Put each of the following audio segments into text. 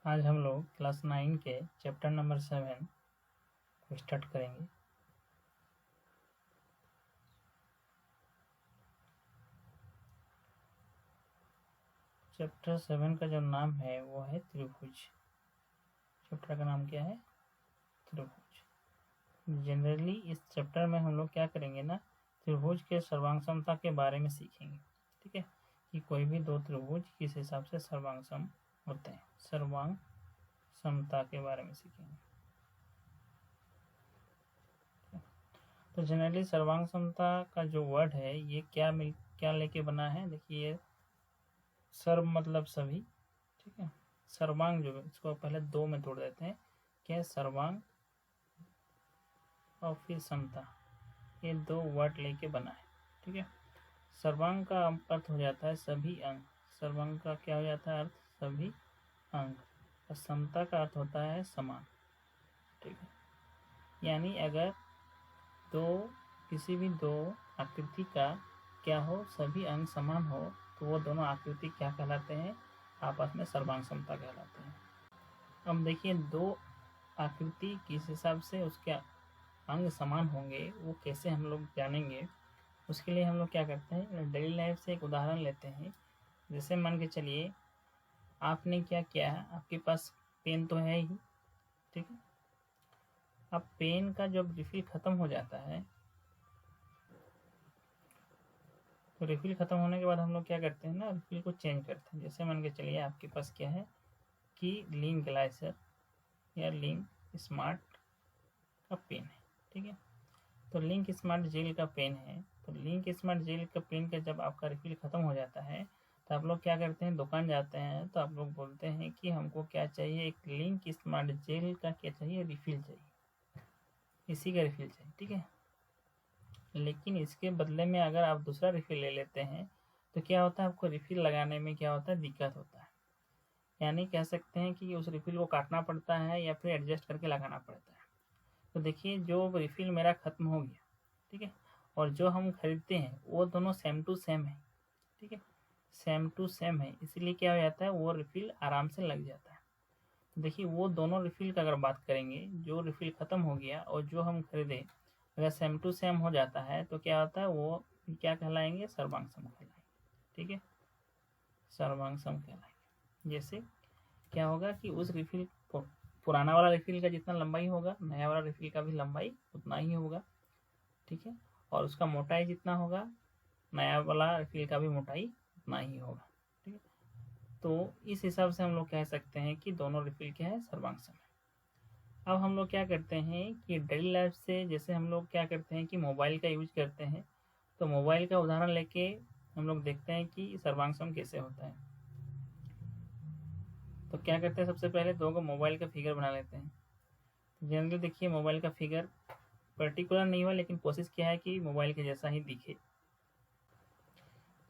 आज हम लोग क्लास 9 के चैप्टर नंबर 7 को स्टार्ट करेंगे। चैप्टर 7 का जो नाम है वो है त्रिभुज। चैप्टर का नाम क्या है? त्रिभुज। जनरली इस चैप्टर में हम लोग क्या करेंगे ना, त्रिभुज के सर्वांग समता के बारे में सीखेंगे। ठीक है, कि कोई भी दो त्रिभुज किस हिसाब से सर्वांग सम होते हैं, सर्वांग समता के बारे में सीखेंगे। तो जनरली सर्वांग समता का जो वर्ड है ये क्या लेके बना है? देखिए, सर्व मतलब सभी, ठीक है। सर्वांग जो है इसको पहले दो में तोड़ देते हैं, क्या? सर्वांग और फिर समता, ये दो वर्ड लेके बना है। ठीक है, सर्वांग का अर्थ हो जाता है सभी अंग। सर्वांग का क्या हो जाता है अर्थ? सभी अंग। और समता का अर्थ होता है समान। ठीक है, यानी अगर किसी भी दो आकृति का क्या हो, सभी अंग समान हो, तो वो दोनों आकृति क्या कहलाते हैं? आपस में सर्वांग समता कहलाते हैं। अब देखिए, दो आकृति किस हिसाब से उसके अंग समान होंगे वो कैसे हम लोग जानेंगे? उसके लिए हम लोग क्या करते हैं, डेली लाइफ से एक उदाहरण लेते हैं। जैसे मान के चलिए, आपने क्या किया है, आपके पास पेन तो है ही, ठीक है। अब पेन का जब रिफिल खत्म हो जाता है, तो रिफिल खत्म होने के बाद हम लोग क्या करते हैं ना, रिफिल को चेंज करते हैं। जैसे मान के चलिए आपके पास क्या है कि लिंक ग्लाइसर या लिंक स्मार्ट का पेन है, ठीक है। तो लिंक स्मार्ट जेल का पेन है, तो लिंक स्मार्ट जेल का पेन का जब आपका रिफिल खत्म हो जाता है, तो आप लोग क्या करते हैं, दुकान जाते हैं, तो आप लोग बोलते हैं कि हमको क्या चाहिए, एक लिंक स्मार्ट जेल का क्या चाहिए, रिफिल चाहिए, इसी का रिफिल चाहिए, ठीक है। लेकिन इसके बदले में अगर आप दूसरा रिफिल ले लेते हैं, तो क्या होता है, आपको रिफिल लगाने में क्या होता है, दिक्कत होता है। यानी कह सकते हैं कि उस रिफिल को काटना पड़ता है या फिर एडजस्ट करके लगाना पड़ता है। तो देखिए, जो रिफिल मेरा खत्म हो गया, ठीक है, और जो हम खरीदते हैं वो दोनों सेम टू सेम है, ठीक है, सेम टू सेम है, इसलिए क्या हो जाता है, वो रिफिल आराम से लग जाता है। तो देखिए, वो दोनों रिफिल का अगर बात करेंगे, जो रिफिल खत्म हो गया और जो हम खरीदे, अगर सेम टू सेम हो जाता है तो क्या होता है, वो क्या कहलाएंगे, सर्वांग सम कहलाएंगे, ठीक है, सर्वांग सम कहलाएंगे। जैसे क्या होगा कि उस रिफिल को, पुराना वाला रिफिल का जितना लंबाई होगा, नया वाला रिफिल का भी लंबाई उतना ही होगा, ठीक है, और उसका मोटाई जितना होगा, नया वाला रिफिल का भी मोटाई उतना ही होगा, ठीक है। तो इस हिसाब से हम लोग कह सकते हैं कि दोनों रिफिल क्या है, सर्वांग सम है। अब हम लोग क्या करते हैं कि डेली लाइफ से, जैसे हम लोग क्या करते हैं कि मोबाइल का यूज करते हैं, तो मोबाइल का उदाहरण लेके हम लोग देखते हैं कि सर्वांग सम कैसे होता है। तो क्या करते हैं, सबसे पहले दो को मोबाइल का फिगर बना लेते हैं। जनरली देखिए, मोबाइल का फिगर पर्टिकुलर नहीं हुआ, लेकिन कोशिश किया है कि मोबाइल के जैसा ही दिखे।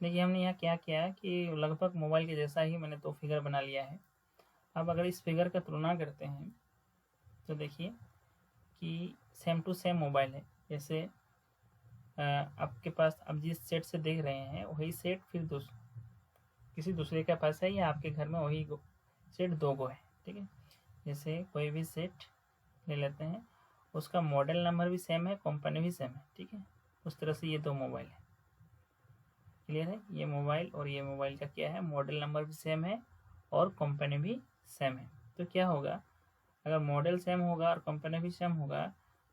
देखिए, हमने यहाँ क्या किया है कि लगभग मोबाइल के जैसा ही मैंने दो फिगर बना लिया है। अब अगर इस फिगर का तुलना करते हैं, तो देखिए कि सेम टू सेम मोबाइल है। जैसे आपके पास, अब जिस सेट से देख रहे हैं वही सेट फिर किसी दूसरे के पास है, या आपके घर में वही सेट दो गो है, ठीक है। जैसे कोई भी सेट ले लेते हैं, उसका मॉडल नंबर भी सेम है, कंपनी भी सेम है, ठीक है। उस तरह से ये दो मोबाइल है, क्लियर है। ये मोबाइल और ये मोबाइल का क्या है, मॉडल नंबर भी सेम है और कंपनी भी सेम है। तो क्या होगा, अगर मॉडल सेम होगा और कंपनी भी सेम होगा,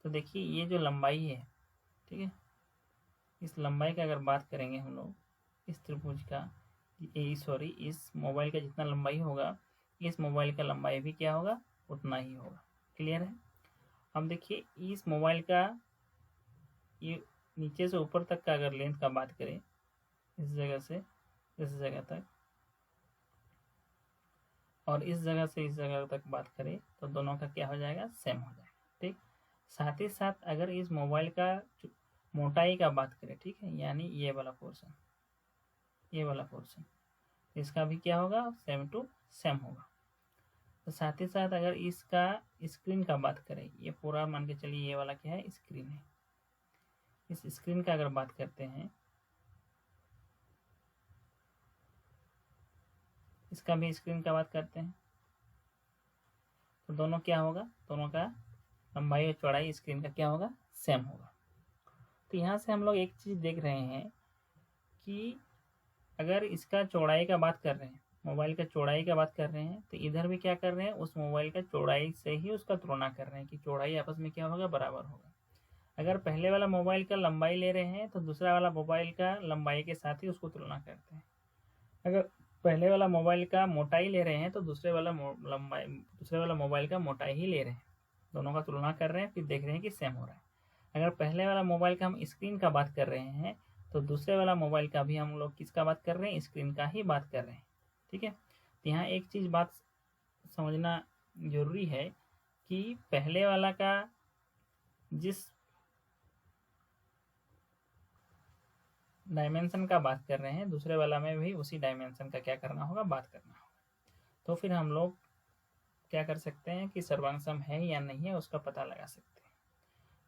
तो देखिए ये जो लंबाई है, ठीक है, इस लंबाई का अगर बात करेंगे हम लोग, इस त्रिभुज का, इस मोबाइल का जितना लंबाई होगा, इस मोबाइल का लंबाई भी क्या होगा, उतना ही होगा, क्लियर है। अब देखिए, इस मोबाइल का ये नीचे से ऊपर तक का अगर लेंथ का बात करें, इस जगह से इस जगह तक, और इस जगह से इस जगह तक बात करें, तो दोनों का क्या हो जाएगा, सेम हो जाएगा, ठीक। साथ ही साथ अगर इस मोबाइल का मोटाई का बात करें, ठीक है, यानी ये वाला पोर्शन, ये वाला पोर्शन, इसका भी क्या होगा, सेम टू सेम होगा। तो साथ ही साथ अगर इसका स्क्रीन का बात करें, ये पूरा मान के चलिए ये वाला क्या है, स्क्रीन है। इस स्क्रीन का अगर बात करते हैं, इसका भी स्क्रीन का बात करते हैं, तो दोनों क्या होगा, दोनों का लंबाई और चौड़ाई स्क्रीन का क्या होगा, सेम होगा। तो यहाँ से हम लोग एक चीज़ देख रहे हैं कि अगर इसका चौड़ाई का बात कर रहे हैं, मोबाइल का चौड़ाई का बात कर रहे हैं, तो इधर भी क्या कर रहे हैं, उस मोबाइल का चौड़ाई से ही उसका तुलना कर रहे हैं कि चौड़ाई आपस में क्या होगा, बराबर होगा। अगर पहले वाला मोबाइल का लंबाई ले रहे हैं तो दूसरा वाला मोबाइल का लंबाई के साथ ही उसको तुलना करते हैं। अगर पहले वाला मोबाइल का मोटाई ले रहे हैं तो दूसरे वाला मोबाइल का मोटाई ही ले रहे हैं, दोनों का तुलना कर रहे हैं, फिर देख रहे हैं कि सेम हो रहा है। अगर पहले वाला मोबाइल का हम स्क्रीन का बात कर रहे हैं तो दूसरे वाला मोबाइल का भी हम लोग किसका बात कर रहे हैं, स्क्रीन का ही बात कर रहे हैं। ठीक है, तो यहाँ एक चीज़ बात समझना जरूरी है कि पहले वाला का जिस डायमेंशन का बात कर रहे हैं, दूसरे वाला में भी उसी डायमेंशन का क्या करना होगा, बात करना होगा। तो फिर हम लोग क्या कर सकते हैं कि सर्वांग है या नहीं है उसका पता लगा सकते हैं।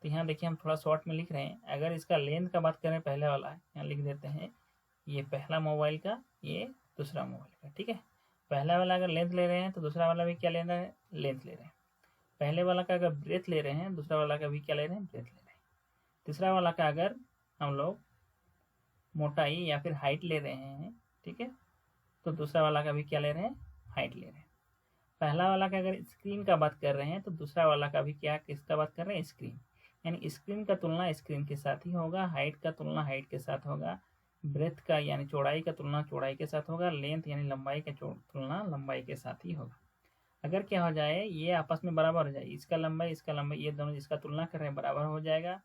तो यहाँ देखिए हम थोड़ा शॉर्ट में लिख रहे हैं, अगर इसका लेंथ का बात करें, पहले वाला यहाँ लिख देते हैं, ये पहला मोबाइल का, ये दूसरा मोबाइल का। ठीक है, पहला वाला अगर लेंथ ले रहे हैं तो दूसरा वाला भी क्या ले रहा है, लेंथ ले रहे हैं। पहले वाला का अगर ब्रेथ ले रहे हैं, दूसरा वाला का भी क्या ले रहे हैं, ब्रेथ ले रहे हैं। तीसरा वाला का अगर हम लोग मोटाई या फिर हाइट ले रहे हैं, ठीक है, तो दूसरा वाला का भी क्या ले रहे हैं, हाइट ले रहे हैं। पहला वाला का अगर स्क्रीन का बात कर रहे हैं तो दूसरा वाला का भी क्या, किसका बात कर रहे हैं, स्क्रीन। यानी स्क्रीन का तुलना स्क्रीन के साथ ही होगा, हाइट का तुलना हाइट के साथ होगा, ब्रेथ का यानी चौड़ाई का तुलना चौड़ाई के साथ होगा, लेंथ यानी लंबाई का तुलना लंबाई के साथ ही होगा। अगर क्या हो जाए, ये आपस में बराबर हो जाए, इसका लंबाई, ये दोनों जिसका तुलना कर रहे हैं बराबर हो जाएगा,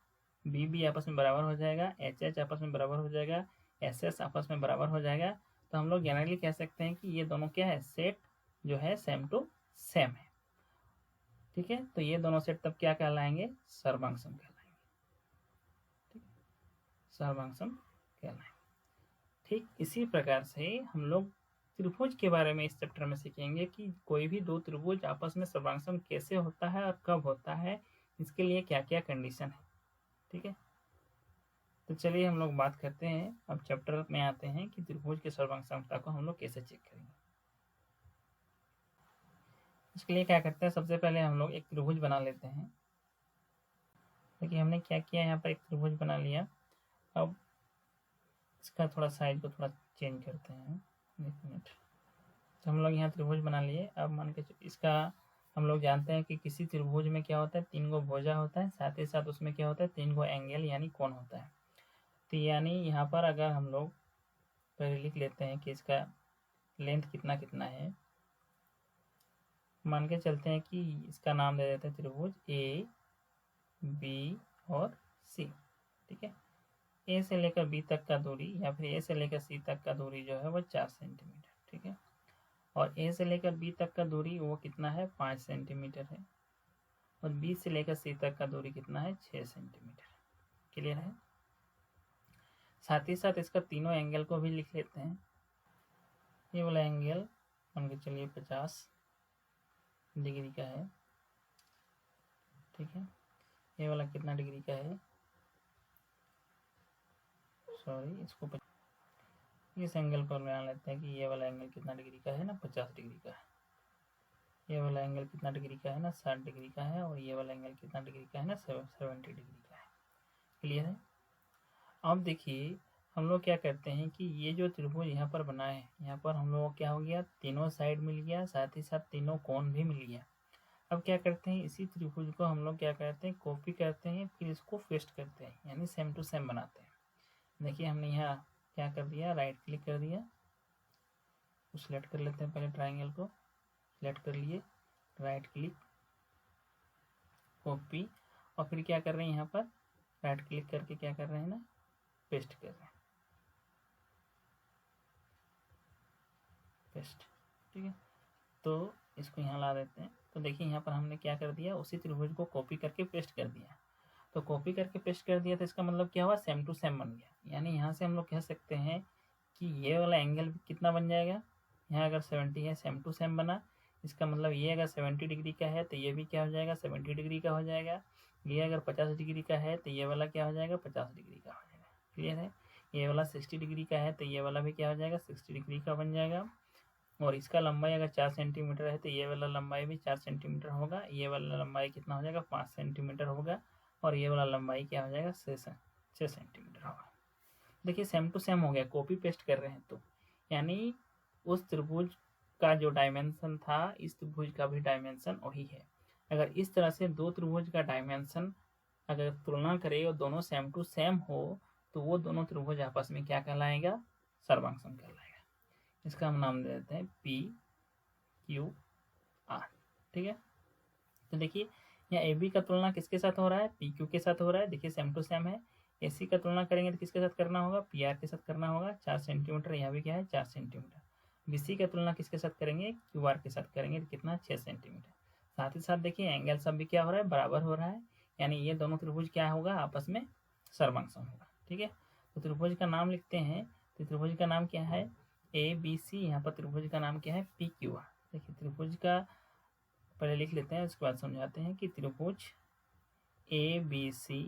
बी आपस में बराबर हो जाएगा, एच आपस में बराबर हो जाएगा, एस आपस में बराबर हो जाएगा, तो हम लोग जनरली कह सकते हैं कि ये दोनों क्या है, सेट जो है सेम टू सेम है। ठीक है, तो ये दोनों सेट तब क्या कहलाएंगे, सर्वांग सम कहलाएंगे। ठीक, सर्वांग सम कहलाएंगे। ठीक इसी प्रकार से हम लोग त्रिभुज के बारे में इस चैप्टर में सीखेंगे कि कोई भी दो त्रिभुज आपस में सर्वांग सम कैसे होता है और कब होता है, इसके लिए क्या क्या कंडीशन है। ठीक है, तो चलिए हम लोग बात करते हैं, अब चैप्टर में आते हैं कि त्रिभुज के सर्वांग समता को हम लोग कैसे चेक करेंगे। इसके लिए क्या करते हैं, सबसे पहले हम लोग एक त्रिभुज बना लेते हैं। देखिए हमने क्या किया, यहाँ पर एक त्रिभुज बना लिया। अब इसका थोड़ा साइज को थोड़ा चेंज करते हैं, एक मिनट। तो हम लोग यहाँ त्रिभुज बना लिए। अब मान के इसका हम लोग जानते हैं कि किसी त्रिभुज में क्या होता है, 3 गो भुजा होता है, साथ ही साथ उसमें क्या होता है, 3 गो एंगल यानी कोण होता है। तो यानी यहाँ पर अगर हम लोग पहले लिख लेते हैं कि इसका लेंथ कितना कितना है, मान के चलते हैं कि इसका नाम दे देते हैं त्रिभुज ए बी और सी। ठीक है, ए से लेकर बी तक का दूरी या फिर ए से लेकर सी तक का दूरी जो है वो 4 सेंटीमीटर। ठीक है, और ए से लेकर बी तक का दूरी वो कितना है, 5 सेंटीमीटर है, और बी से लेकर सी तक का दूरी कितना है, 6 सेंटीमीटर। क्लियर है। साथ ही साथ इसका तीनों एंगल को भी लिख लेते हैं। ये वाला एंगल मान के चलिए 50 डिग्री का है। ठीक है, ये वाला कितना डिग्री का है, सॉरी इसको इस एंगल पर मान लेते हैं कि ये वाला एंगल कितना डिग्री का है ना, 50 डिग्री का है। ये वाला एंगल कितना डिग्री का है ना, 60 डिग्री का है, और ये वाला एंगल कितना डिग्री का है ना, 70 डिग्री का है। क्लियर है। अब देखिए हम लोग क्या करते हैं कि ये जो त्रिभुज यहाँ पर बनाए हैं, यहाँ पर हम लोग क्या हो गया, तीनों साइड मिल गया, साथ ही साथ तीनों कोण भी मिल गया। अब क्या करते हैं, इसी त्रिभुज को हम लोग क्या करते हैं, कॉपी करते हैं, फिर इसको पेस्ट करते हैं, यानी सेम टू सेम बनाते हैं। देखिए हमने यहाँ क्या कर दिया, राइट क्लिक कर दिया, सिलेक्ट कर लेते हैं, पहले ट्राइंगल को सिलेक्ट कर लिए, राइट क्लिक, कॉपी, और फिर क्या कर रहे हैं, यहाँ पर राइट क्लिक करके क्या कर रहे हैं ना, पेस्ट कर रहे हैं, पेस्ट। ठीक है, तो इसको यहाँ ला देते हैं। तो देखिए यहाँ पर हमने क्या कर दिया, उसी त्रिभुज को कॉपी करके पेस्ट कर दिया। तो कॉपी करके पेस्ट कर दिया तो इसका मतलब क्या हुआ, सेम टू सेम बन गया। यानी यहाँ से हम लोग कह सकते हैं कि ये वाला एंगल कितना बन जाएगा, यहाँ अगर 70 है, सेम टू सेम बना। इसका मतलब ये अगर 70 डिग्री का है तो ये भी क्या हो जाएगा, 70 डिग्री का हो जाएगा। ये अगर 50 डिग्री का है तो ये वाला क्या हो जाएगा, 50 डिग्री का हो जाएगा। क्लियर है। ये वाला 60 डिग्री का है तो ये वाला भी क्या हो जाएगा, 60 डिग्री का बन जाएगा। और इसका लंबाई अगर 4 सेंटीमीटर है तो ये वाला लंबाई भी 4 सेंटीमीटर होगा, ये वाला लंबाई कितना हो जाएगा 5 सेंटीमीटर होगा, और ये वाला लंबाई क्या हो जाएगा 6 सेंटीमीटर होगा। देखिए सेम टू सेम हो गया, कॉपी पेस्ट कर रहे हैं तो यानी उस त्रिभुज का जो डायमेंशन था इस त्रिभुज का भी डायमेंशन वही है। अगर इस तरह से दो त्रिभुज का डायमेंशन अगर तुलना करें और दोनों सेम टू सेम हो तो वो दोनों त्रिभुज आपस में क्या कहलाएगा, सर्वांग सम कहलाएगा। इसका हम नाम दे देते हैं पी क्यू आर। ठीक है, तो देखिए यहाँ ए बी का तुलना किसके साथ हो रहा है, पी क्यू के साथ हो रहा है। देखिए सेम टू सेम है। ए सी का तुलना करेंगे तो किसके साथ करना होगा, पी आर के साथ करना होगा, 4 सेंटीमीटर, यहाँ भी क्या है 4 सेंटीमीटर। बी सी का तुलना किसके साथ करेंगे, क्यू आर के साथ करेंगे तो कितना 6 सेंटीमीटर। साथ ही साथ देखिए एंगल सब भी क्या हो रहा है, बराबर हो रहा है, यानी ये दोनों त्रिभुज क्या होगा आपस में सर्वांग सम होगा। ठीक है, तो त्रिभुज का नाम लिखते हैं, तो त्रिभुज का नाम क्या है ए बी सी, यहाँ पर त्रिभुज का नाम क्या है पी क्यू आर। देखिए त्रिभुज का पहले लिख लेते हैं, उसके बाद समझाते हैं कि त्रिभुज ए बी सी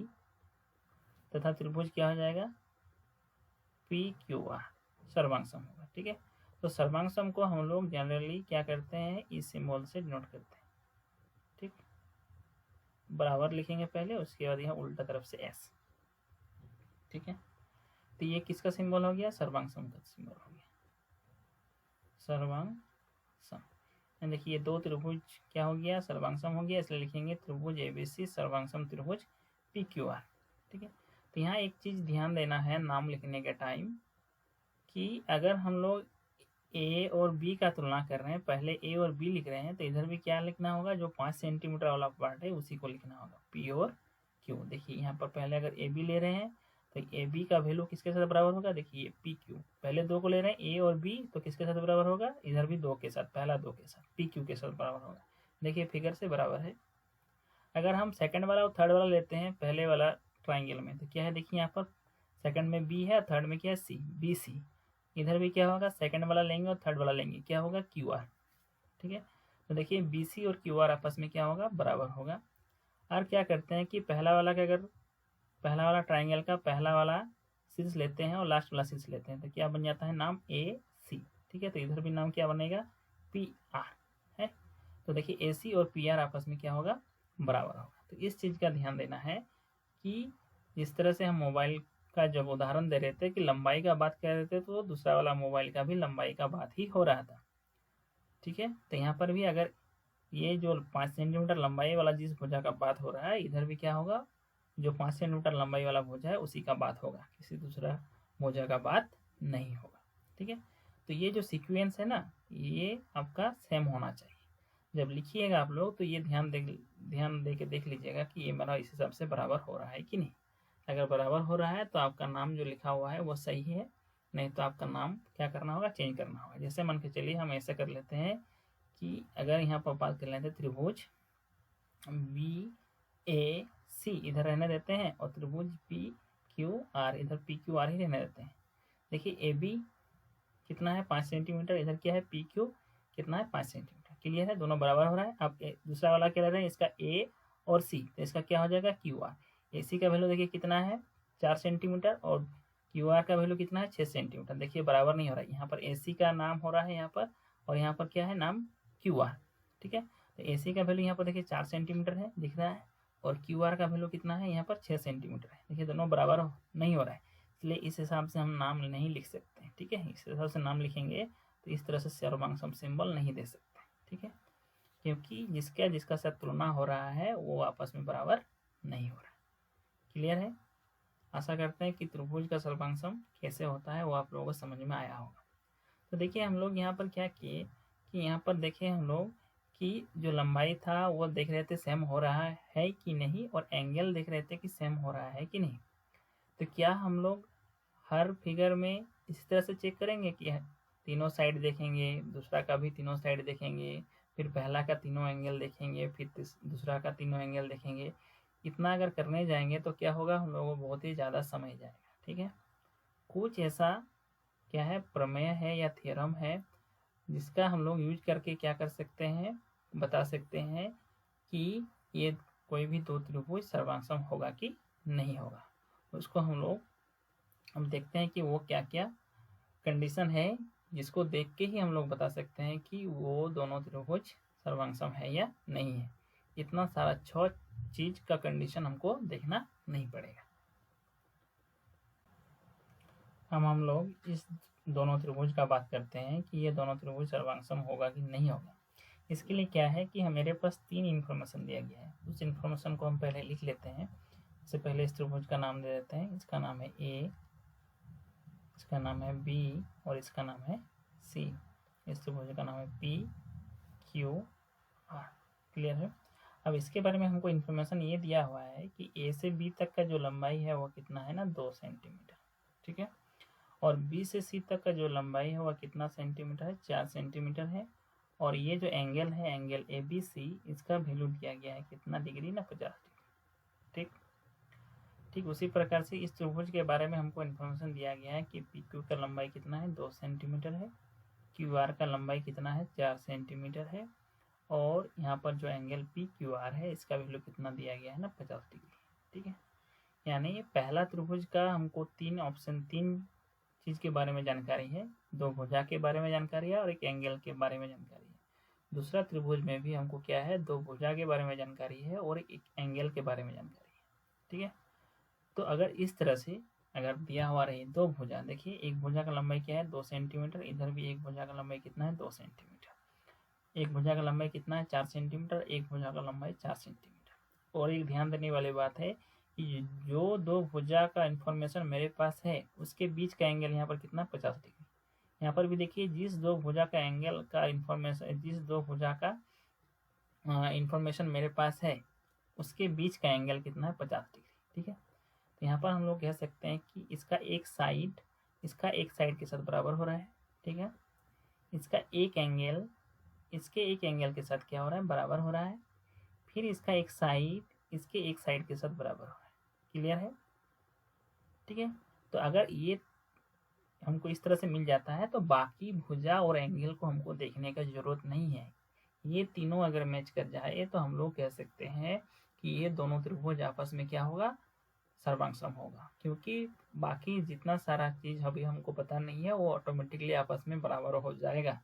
तथा त्रिभुज क्या हो जाएगा पी क्यू आर सर्वांग सम होगा। ठीक है, तो सर्वांग सम को हम लोग जनरली क्या करते हैं, इस सिंबल से डिनोट करते हैं। ठीक, बराबर लिखेंगे पहले, उसके बाद यहाँ उल्टा तरफ से एस। ठीक है, तो ये किसका सिंबल हो गया, सर्वांग सम का सिंबल हो गया, सर्वांग सम। देखिए ये दो त्रिभुज क्या हो गया, सर्वांग सम हो गया, इसलिए लिखेंगे त्रिभुज एबीसी सर्वांग सम त्रिभुज पी क्यू आर। ठीक है, तो यहाँ एक चीज ध्यान देना है नाम लिखने के टाइम कि अगर हम लोग ए और बी का तुलना कर रहे हैं, पहले ए और बी लिख रहे हैं, तो इधर भी क्या लिखना होगा, जो 5 सेंटीमीटर वाला पार्ट है उसी को लिखना होगा, पी और क्यू। देखिए यहाँ पर पहले अगर ए बी ले रहे हैं तो ए बी का वैल्यू किसके साथ बराबर होगा, देखिए पी क्यू, पहले दो को ले रहे हैं ए और बी, तो किसके साथ बराबर होगा, इधर भी दो के साथ, पहला दो के साथ पी क्यू के साथ बराबर होगा। देखिए फिगर से बराबर है। अगर हम सेकंड वाला और थर्ड वाला लेते हैं पहले वाला ट्राइंगल में, तो क्या है, देखिए यहाँ पर सेकंड में बी है, थर्ड में क्या है सी, बी सी। इधर भी क्या होगा, सेकंड वाला लेंगे और थर्ड वाला लेंगे, क्या होगा क्यू आर। ठीक है, तो देखिए बी सी और क्यू आर आपस में क्या होगा, बराबर होगा। और क्या करते हैं कि पहला वाला का अगर पहला वाला ट्राइंगल का पहला वाला शीर्ष लेते हैं और लास्ट वाला शीर्ष लेते हैं तो क्या बन जाता है, नाम ए सी। ठीक है, तो इधर भी नाम क्या बनेगा, पी आर है। तो देखिए ए सी और पी आर आपस में क्या होगा, बराबर होगा। तो इस चीज़ का ध्यान देना है कि जिस तरह से हम मोबाइल का जब उदाहरण दे रहे थे कि लंबाई का बात कर रहे थे, तो दूसरा वाला मोबाइल का भी लंबाई का बात ही हो रहा था। ठीक है, तो यहाँ पर भी अगर ये जो 5 सेंटीमीटर लंबाई वाला जिस भुजा का बात हो रहा है, इधर भी क्या होगा, जो 5 सेंटीमीटर लंबाई वाला भुजा है उसी का बात होगा, किसी दूसरा भुजा का बात नहीं होगा। ठीक है, तो ये जो सीक्वेंस है ना, ये आपका सेम होना चाहिए। जब लिखिएगा आप लोग तो ये ध्यान दे के देख लीजिएगा कि ये मेरा इस हिसाब से बराबर हो रहा है कि नहीं। अगर बराबर हो रहा है तो आपका नाम जो लिखा हुआ है वो सही है, नहीं तो आपका नाम क्या करना होगा, चेंज करना होगा। जैसे मान के चलिए हम ऐसा कर लेते हैं कि अगर यहाँ पर बात कर लेते हैं त्रिभुज बी ए सी इधर रहने देते हैं और त्रिभुज पी क्यू आर इधर पी क्यू आर ही रहने देते हैं। देखिए ए बी कितना है 5 सेंटीमीटर, इधर क्या है पी क्यू कितना है 5 सेंटीमीटर। क्लियर है, दोनों बराबर हो रहा है। अब दूसरा वाला क्या ले रहे हैं, इसका ए और सी, तो इसका क्या हो जाएगा क्यू आर। ए सी का वैल्यू देखिए कितना है 4 सेंटीमीटर और क्यू आर का वैल्यू कितना है 6 सेंटीमीटर। देखिए बराबर नहीं हो रहा है, यहाँ पर ए सी का नाम हो रहा है यहाँ पर, और यहाँ पर क्या है नाम क्यू आर। ठीक है, तो ए सी का वैल्यू यहाँ पर देखिए 4 सेंटीमीटर है दिख रहा है, और क्यू आर का वैल्यू कितना है यहाँ पर 6 सेंटीमीटर है। देखिए दोनों बराबर नहीं हो रहा है, इसलिए इस हिसाब से हम नाम नहीं लिख सकते। ठीक है, इस हिसाब से नाम लिखेंगे तो इस तरह से सर्वांग सम सिंबल नहीं दे सकते। ठीक है, क्योंकि जिसका साथ तुलना हो रहा है वो आपस में बराबर नहीं हो रहा है। क्लियर है, आशा करते हैं कि त्रिभुज का सर्वांग सम कैसे होता है वो आप लोगों को समझ में आया होगा। तो देखिए हम लोग यहाँ पर क्या किए कि यहाँ पर देखे हम लोग कि जो लंबाई था वो देख रहे थे सेम हो रहा है कि नहीं, और एंगल देख रहे थे कि सेम हो रहा है कि नहीं। तो क्या हम लोग हर फिगर में इसी तरह से चेक करेंगे कि तीनों साइड देखेंगे, दूसरा का भी तीनों साइड देखेंगे, फिर पहला का तीनों एंगल देखेंगे, फिर दूसरा का तीनों एंगल देखेंगे। इतना अगर करने जाएंगे तो क्या होगा, हम लोगों को बहुत ही ज़्यादा समय जाएगा। ठीक है, कुछ ऐसा क्या है प्रमेय है या थ्योरम है जिसका हम लोग यूज करके क्या कर सकते हैं, बता सकते हैं कि ये कोई भी दो त्रिभुज सर्वांग सम होगा कि नहीं होगा। उसको हम देखते हैं कि वो क्या क्या कंडीशन है जिसको देख के ही हम लोग बता सकते हैं कि वो दोनों त्रिभुज सर्वांगसम है या नहीं है। इतना सारा 6 चीज का कंडीशन हमको देखना नहीं पड़ेगा। हम लोग इस दोनों त्रिभुज का बात करते हैं कि ये दोनों त्रिभुज सर्वांगसम होगा कि नहीं होगा। इसके लिए क्या है कि मेरे पास 3 इन्फॉर्मेशन दिया गया है। उस इन्फॉर्मेशन को हम पहले लिख लेते हैं। इससे पहले इस त्रिभुज का नाम दे देते हैं। इसका नाम है ए, इसका नाम है बी और इसका नाम है सी। इस त्रिभुज का नाम है पी क्यू आर। क्लियर है। अब इसके बारे में हमको इन्फॉर्मेशन ये दिया हुआ है कि ए से बी तक का जो लंबाई है वो कितना है ना, 2 सेंटीमीटर। ठीक है। और बी से सी तक का जो लंबाई है वह कितना सेंटीमीटर है, 4 सेंटीमीटर है। और ये जो एंगल है, एंगल ए बी सी, इसका वैल्यू दिया गया है कितना डिग्री ना, 50 डिग्री। ठीक उसी प्रकार से इस त्रिभुज के बारे में हमको इन्फॉर्मेशन दिया गया है कि पी क्यू का लंबाई कितना है, 2 सेंटीमीटर है। क्यू आर का लंबाई कितना है, 4 सेंटीमीटर है। और यहाँ पर जो एंगल पी क्यू आर है इसका वैल्यू कितना दिया गया है ना, 50 डिग्री। ठीक है। यानी ये पहला त्रिभुज का हमको 3 चीज के बारे में जानकारी है। 2 भुजा के बारे में जानकारी है और एक एंगल के बारे में जानकारी है। दूसरा त्रिभुज में भी हमको क्या है, 2 भुजा के बारे में जानकारी है और एक एंगल के बारे में जानकारी है। ठीक है। तो अगर इस तरह से अगर दिया हुआ रही 2 भुजा, देखिए एक भुजा का लंबाई क्या है, 2 सेंटीमीटर। इधर भी एक भुजा का लंबाई कितना है, 2 सेंटीमीटर। एक भुजा का लंबाई कितना है, 4 सेंटीमीटर। एक भुजा का लंबाई 4 सेंटीमीटर। और एक ध्यान देने वाली बात है कि जो 2 भुजा का इंफॉर्मेशन मेरे पास है उसके बीच का एंगल यहाँ पर कितना, 50 डिग्री। यहाँ पर भी देखिए जिस 2 भुजा का एंगल का इंफॉर्मेशन, जिस 2 भुजा का इंफॉर्मेशन मेरे पास है उसके बीच का एंगल कितना है, 50 डिग्री। ठीक है। तो यहाँ पर हम लोग कह सकते हैं कि इसका एक साइड के साथ बराबर हो रहा है। ठीक है। इसका एक एंगल इसके एक एंगल के साथ क्या हो रहा है, बराबर हो रहा है। फिर इसका एक साइड इसके एक साइड के साथ बराबर हो रहा है। क्लियर है। ठीक है। तो अगर ये हमको इस तरह से मिल जाता है तो बाकी भुजा और एंगल को हमको देखने का जरूरत नहीं है। ये तीनों अगर मैच कर जाए तो हम लोग कह सकते हैं कि ये दोनों त्रिभुज आपस में क्या होगा, सर्वांगसम होगा। क्योंकि बाकी जितना सारा चीज अभी हमको पता नहीं है वो ऑटोमेटिकली आपस में बराबर हो जाएगा।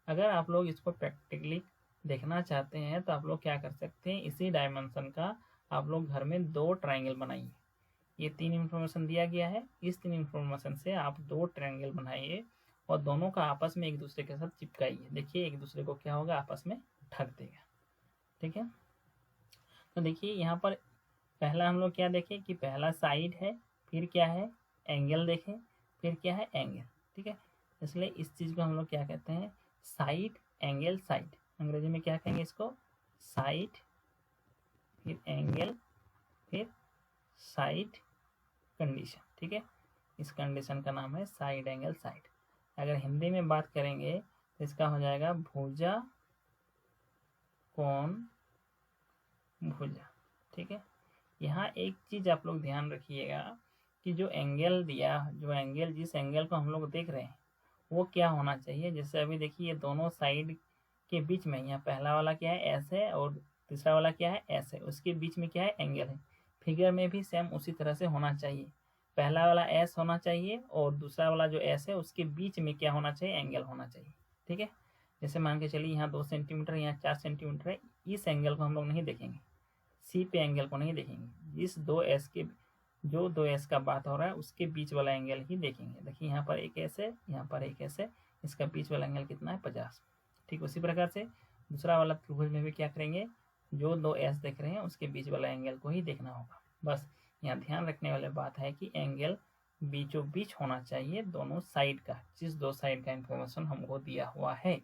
अगर आप लोग इसको प्रैक्टिकली देखना चाहते हैं तो आप लोग क्या कर सकते हैं, इसी डायमेंशन का आप लोग घर में 2 ट्राइंगल बनाइए। ये 3 इन्फॉर्मेशन दिया गया है, इस 3 इन्फॉर्मेशन से आप 2 ट्रायंगल बनाइए और दोनों का आपस में एक दूसरे के साथ चिपकाइए। देखिए एक दूसरे को क्या होगा, आपस में ठग देगा। ठीक है। तो देखिए यहाँ पर पहला हम लोग क्या देखें कि पहला साइड है, फिर क्या है, एंगल देखें, फिर क्या है, एंगल। ठीक है। इसलिए इस चीज को हम लोग क्या कहते हैं, साइड एंगल साइड। अंग्रेजी में क्या कहेंगे इसको, साइड, फिर एंगल, फिर साइड कंडीशन। ठीक है। इस कंडीशन का नाम है साइड एंगल साइड। अगर हिंदी में बात करेंगे तो इसका हो जाएगा भुजा कोण भुजा। ठीक है। यहाँ एक चीज आप लोग ध्यान रखिएगा कि जो एंगल जिस एंगल को हम लोग देख रहे हैं वो क्या होना चाहिए। जैसे अभी देखिए ये दोनों साइड के बीच में, यहाँ पहला वाला क्या है, एस है, और तीसरा वाला क्या है, एस है। उसके बीच में क्या है, एंगल है। फिगर में भी सेम उसी तरह से होना चाहिए। पहला वाला एस होना चाहिए और दूसरा वाला जो एस है उसके बीच में क्या होना चाहिए, एंगल होना चाहिए। ठीक है। जैसे मान के चलिए यहाँ 2 सेंटीमीटर, यहाँ 4 सेंटीमीटर है। इस एंगल को हम लोग नहीं देखेंगे, सी पे एंगल को नहीं देखेंगे। इस जो 2 एस का बात हो रहा है उसके बीच वाला एंगल ही देखेंगे। देखिए यहाँ पर एक एस है, यहाँ पर एक एस है, इसका बीच वाला एंगल कितना है, 50। ठीक उसी प्रकार से दूसरा वाला त्रिभुज में भी क्या करेंगे, जो 2 एस देख रहे हैं उसके बीच वाला एंगल को ही देखना होगा। बस यहाँ ध्यान रखने वाली बात है कि एंगल बीचों बीच होना चाहिए दोनों साइड का, जिस 2 साइड का इंफॉर्मेशन हमको दिया हुआ है।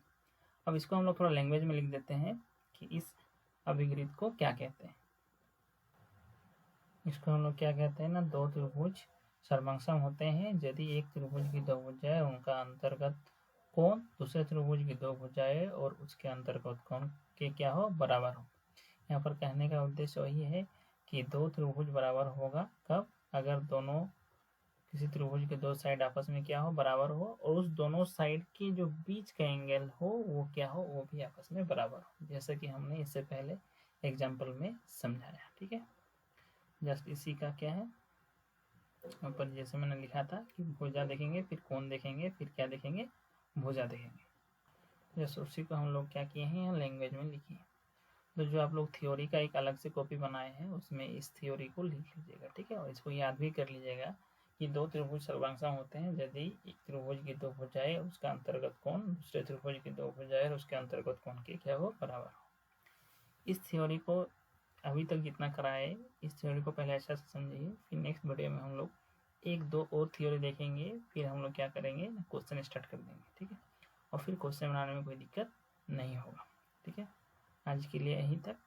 अब इसको हम लोग थोड़ा लैंग्वेज में लिख देते हैं कि इस अभिगृत को क्या कहते हैं। इसको हम लोग क्या कहते हैं ना, 2 त्रिभुज सर्वांगसम होते हैं यदि एक त्रिभुज की 2 भुजाएं, उनका अंतर्गत कोण दूसरे त्रिभुज की 2 भुजाएं और उसके अंतर्गत कोण के क्या हो, बराबर हो। यहाँ पर कहने का उद्देश्य वही है कि 2 त्रिभुज बराबर होगा कब, अगर दोनों किसी त्रिभुज के 2 साइड आपस में क्या हो, बराबर हो, और उस दोनों साइड के जो बीच का एंगल हो वो क्या हो, वो भी आपस में बराबर हो, जैसा कि हमने इससे पहले एग्जाम्पल में समझाया। ठीक है। जस्ट इसी का क्या है, यहाँ पर जैसे मैंने लिखा था कि भुजा देखेंगे, फिर कोण देखेंगे, फिर क्या देखेंगे, भुजा देखेंगे। जैसे उसी को हम लोग क्या किए हैं, यहाँ लैंग्वेज में लिखे हैं। तो जो आप लोग थ्योरी का एक अलग से कॉपी बनाए हैं उसमें इस थ्योरी को लिख लीजिएगा, ठीक है। और इसको याद भी कर लीजिएगा कि दो त्रिभुज सर्वांगसम होते हैं यदि एक त्रिभुज की दो भुजाएं उसका अंतर्गत कोण दूसरे त्रिभुज की दो भुजाएं और उसके अंतर्गत कोण के क्या हो, बराबर हो। इस थ्योरी को अभी तक जितना कराए इस थ्योरी को पहले अच्छा से समझिए, फिर नेक्स्ट वीडियो में हम लोग एक दो और थ्योरी देखेंगे, फिर हम लोग क्या करेंगे, क्वेश्चन स्टार्ट कर देंगे, ठीक है। और फिर क्वेश्चन बनाने में कोई दिक्कत नहीं होगा, ठीक है। आज के लिए यहीं तक।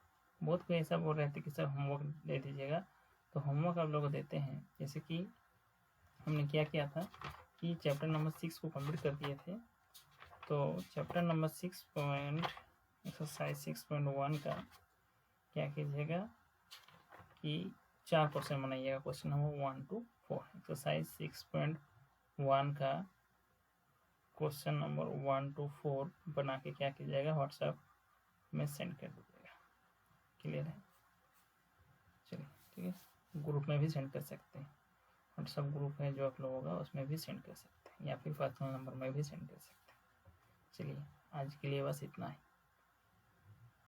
बहुत कोई ऐसा बोल रहे थे कि सर होमवर्क दे दीजिएगा, तो होमवर्क आप लोग देते हैं। जैसे कि हमने क्या किया था कि चैप्टर नंबर 6 को कंप्लीट कर दिए थे, तो चैप्टर नंबर 6 एक्सरसाइज 6.1 का क्या कीजिएगा कि 4 क्वेश्चन बनाइएगा, क्वेश्चन नंबर 1 to 4। एक्सरसाइज 6.1 का क्वेश्चन नंबर 1 to 4 बना के क्या कीजिएगा, व्हाट्सएप में सेंड कर दीजिएगा। क्लियर है, चलिए ठीक है। ग्रुप में भी सेंड कर सकते हैं, व्हाट्सएप ग्रुप है जो आप लोगों का उसमें भी सेंड कर सकते हैं, या फिर पर्सनल नंबर में भी सेंड कर सकते हैं। चलिए आज के लिए बस इतना ही।